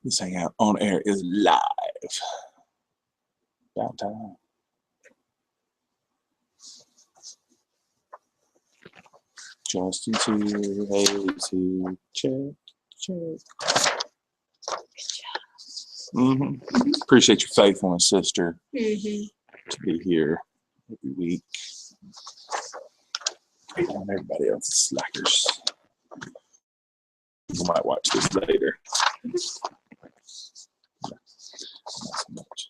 This Hangout on Air is live. About time. Justin's here. Haley's here. Check. Appreciate your faithfulness, sister, to be here every week. And everybody else is slackers. You might watch this later. Not so much.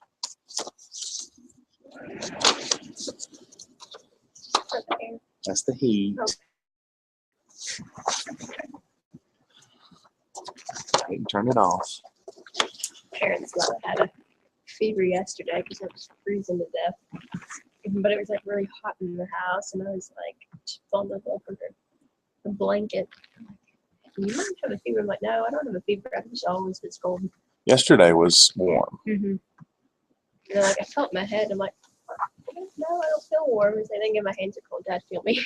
That's the heat. You can turn it off. Parents had a fever yesterday because I was freezing to death. But it was like really hot in the house, and I was like bundled up under a blanket. I'm like, you might have a fever. I'm like, no, I don't have a fever. I just always been cold. Yesterday was warm. And then, like, I felt my head. I'm like, no, I don't feel warm. And so I think my hands are cold. Dad, feel me.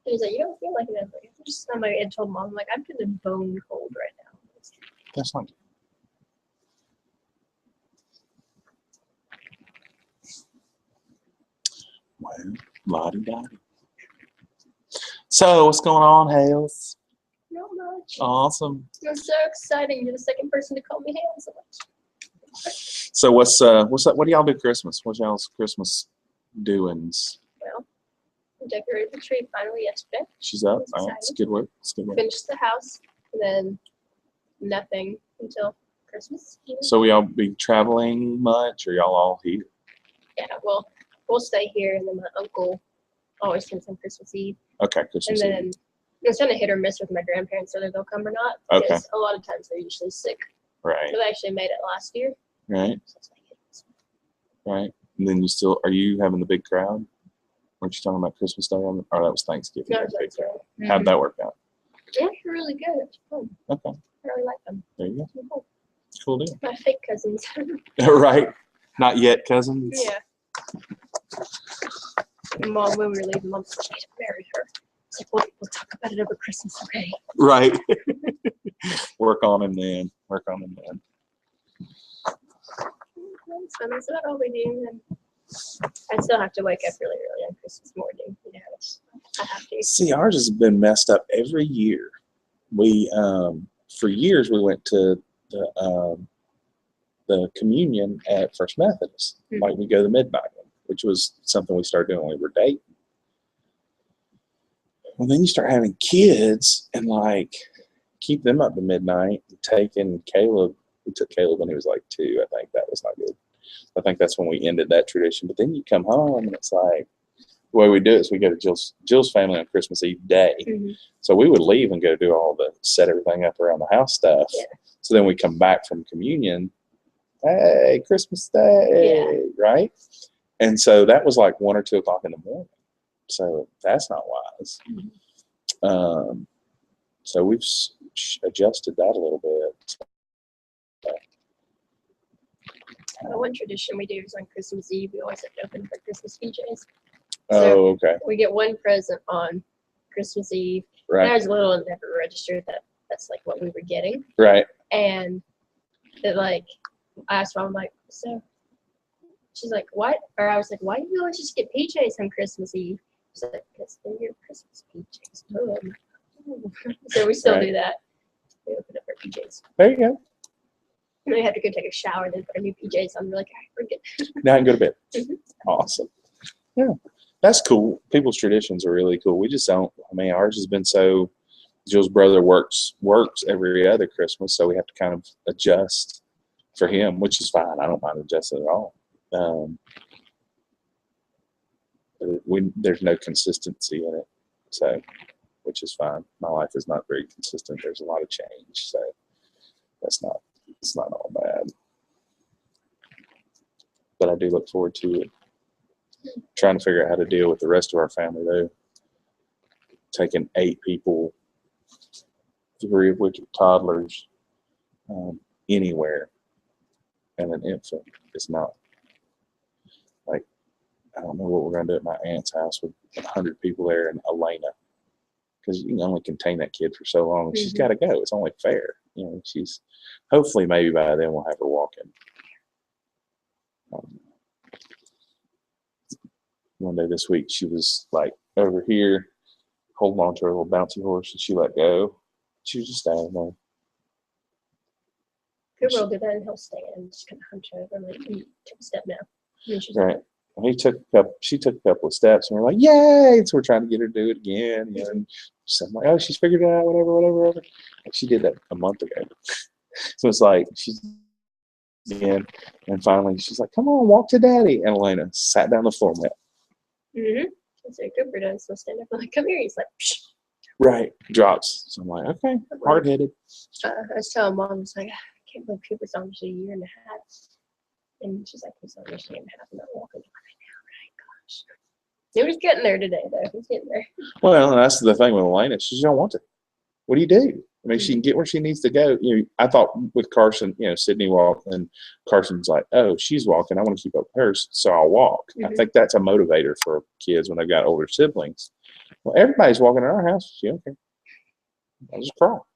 He's like, you don't feel like it. I'm like, just on my head. Told Mom, I'm like, I'm feeling bone cold right now. That's not good. Well, la-di-da-di. So, what's going on, Hales? Not much. Awesome. It was so exciting. You're the second person to call me Hales. So, what's up? What do y'all do Christmas? What's y'all's Christmas doings? Well, we decorated the tree finally yesterday. She's up. All right, it's good work. It's good work. Finished the house, and then nothing until Christmas. So, will y'all be traveling much, or y'all all here? Yeah, well, we'll stay here, and then my uncle always comes on Christmas Eve. Okay, Christmas Eve. Eve. And then it's kind of hit or miss with my grandparents whether they'll come or not. Because a lot of times they're usually sick. Right. But they actually made it last year. Right. Right. And then are you having the big crowd? Weren't you talking about Christmas Day? Or that was Thanksgiving? No, it was Thanksgiving. How'd that work out? Yeah, really good. It was fun. Okay. I really like them. There you go. Cool deal. My fake cousins. Right. Not yet cousins? Yeah. Mom, when we were leaving, Mom said, "I married her." It's like, we'll talk about it over Christmas, okay? Right. Work on him then. That's about all we do. And I still have to wake up really early on Christmas morning. You know, I have to. See, ours has been messed up every year. We, for years, we went to the communion at First Methodist. Like we go to the midnight one, which was something we started doing when we were dating. Well, then you start having kids and like keep them up to midnight. Taking Caleb, we took Caleb when he was like 2. I think that was not good. I think that's when we ended that tradition. But then you come home and it's like the way we do it is we go to Jill's family on Christmas Eve day. So we would leave and go do all the set everything up around the house stuff. Yeah. So then we come back from communion. Hey, Christmas Day, right? And so that was like 1 or 2 o'clock in the morning. So that's not wise. So we've adjusted that a little bit. One tradition we do is on Christmas Eve, we always have to open for Christmas PJs. So okay. We get one present on Christmas Eve. Right. And I was little and never registered that's like what we were getting. Right. And it like, I asked Mom, like, so she's like, what? Or I was like, why do you always just get PJs on Christmas Eve? She's like, because they're your Christmas PJs. So we still do that. We open up our PJs. There you go. And we have to go take a shower, then put our new PJs on. We're like, all right, we're good. Now I can go to bed. Awesome. Yeah. That's cool. People's traditions are really cool. We just don't, I mean, ours has been so, Jill's brother works every other Christmas, so we have to kind of adjust for him, which is fine. I don't mind adjusting at all. There's no consistency in it, so which is fine. My life is not very consistent. There's a lot of change, so it's not all bad. But I do look forward to it. Trying to figure out how to deal with the rest of our family though. Taking 8 people, 3 of which are toddlers, anywhere, and an infant is not. Like, I don't know what we're going to do at my aunt's house with 100 people there and Elena, because you can only contain that kid for so long. She's got to go. It's only fair, she's hopefully maybe by then we'll have her walking. One day this week she was like over here holding on to her little bouncy horse, and she let go. She was just standing there. Cooper will do that, and he'll stand and just kind of hunch over and like, take a step now. And she's Right. And she took a couple of steps, and we're like, yay! So we're trying to get her to do it again. And so I'm like, oh, she's figured it out, whatever. And she did that a month ago. So it's like she's in, and finally she's like, come on, walk to daddy. And Elena sat down the floor mat. That's what Cooper does. So stand up and like, come here. He's like, psh. Right. Drops. So I'm like, okay, hard headed. I was telling Mom, I was like, I can't believe Cooper's on for a year and a half. And she's like, he's on a year and a half and not walking. I know, right? Gosh. He was getting there today, though. He's getting there. Well, that's the thing with Elena. She don't want to. What do you do? I mean, she can get where she needs to go. I thought with Carson, Sydney walked, and Carson's like, oh, she's walking. I want to keep up with hers, so I'll walk. I think that's a motivator for kids when they've got older siblings. Well, everybody's walking in our house. She okay. I'll just crawl.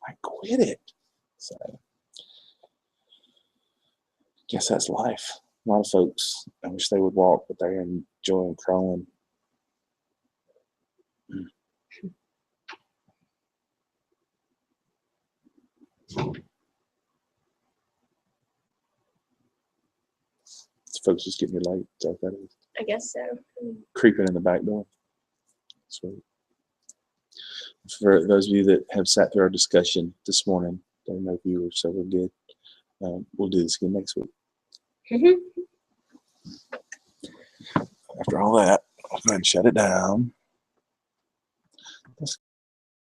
I quit it. So, guess that's life. A lot of folks, I wish they would walk, but they're enjoying crawling. Folks just getting late. So that is. I guess so. Creeping in the back door. Sweet. For those of you that have sat through our discussion this morning, there are no viewers, so we're good. We'll do this again next week. After all that, I'll go ahead and shut it down.